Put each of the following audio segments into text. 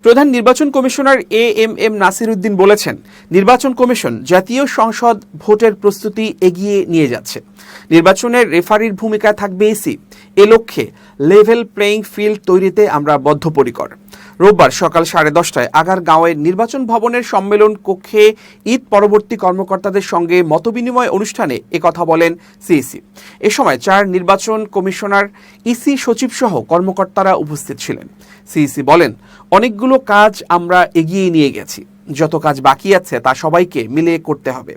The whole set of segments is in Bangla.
প্রধান নির্বাচন কমিশনার এএমএম নাসির উদ্দিন বলেছেন, নির্বাচন কমিশন জাতীয় সংসদ ভোটের প্রস্তুতি এগিয়ে নিয়ে যাচ্ছে। নির্বাচনের রেফারির ভূমিকা থাকবে ইসি। এ লক্ষ্যে লেভেল প্লেইং ফিল্ড তৈরিতে আমরা বদ্ধপরিকর। রোববার সকাল 10:30টায় আগারগাঁওয়ের নির্বাচন ভবনের সম্মেলন কক্ষে ঈদ পরবর্তী কর্মকর্তাদের সঙ্গে মতবিনিময় অনুষ্ঠানে একথা বলেন সিইসি। এ সময় 4 নির্বাচন কমিশনার, ইসি সচিব সহ কর্মকর্তারা উপস্থিত ছিলেন। সিইসি বলেন, অনেকগুলো কাজ আমরা এগিয়ে নিয়ে গেছি, যত কাজ বাকি আছে তা সবাইকে মিলে করতে হবে।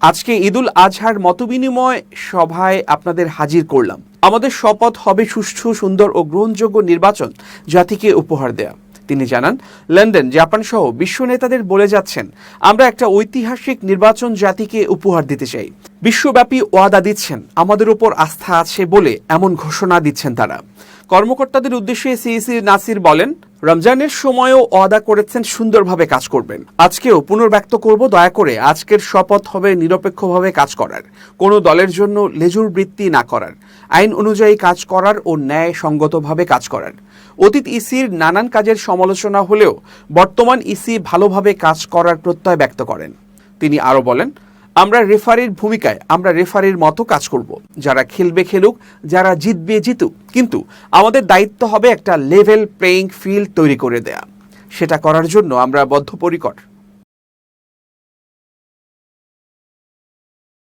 আজকে ঈদুল আজহার মতবিনিময় সভায় আপনাদের হাজির করলাম। আমাদের শপথ হবে সুষ্ঠু, সুন্দর ও গ্রহণযোগ্য নির্বাচন জাতিকে উপহার দেয়া। তিনি জানান, লন্ডন, জাপান সহ বিশ্ব নেতাদের বলে যাচ্ছেন, আমরা একটা ঐতিহাসিক নির্বাচন জাতিকে উপহার দিতে চাই। বিশ্বব্যাপী ওয়াদা দিচ্ছেন, আমাদের উপর আস্থা আছে বলে এমন ঘোষণা দিচ্ছেন তারা। কর্মকর্তাদের উদ্দেশ্যে সিইসি নাসির বলেন, রমজানের সময়ও ওয়াদা করেছেন সুন্দরভাবে কাজ করবেন। আজকেও পুনর্ব্যক্ত করব, দয়া করে আজকের শপথ হবে নিরপেক্ষভাবে কাজ করার, কোনো দলের জন্য লেজুর বৃত্তি না করার, আইন অনুযায়ী কাজ করার ও ন্যায় সঙ্গতভাবে কাজ করার। অতীত ইসির নানান কাজের সমালোচনা হলেও বর্তমান ইসি ভালোভাবে কাজ করার প্রত্যয় ব্যক্ত করেন। তিনি আরও বলেন, আমরা রেফারির ভূমিকায়, আমরা রেফারির মতো কাজ করব। যারা খেলবে খেলুক, যারা জিতবে জিতুক, কিন্তু আমাদের দায়িত্ব হবে একটা লেভেল প্লেইং ফিল্ড তৈরি করে দেয়া। সেটা করার জন্য আমরা বদ্ধপরিকর।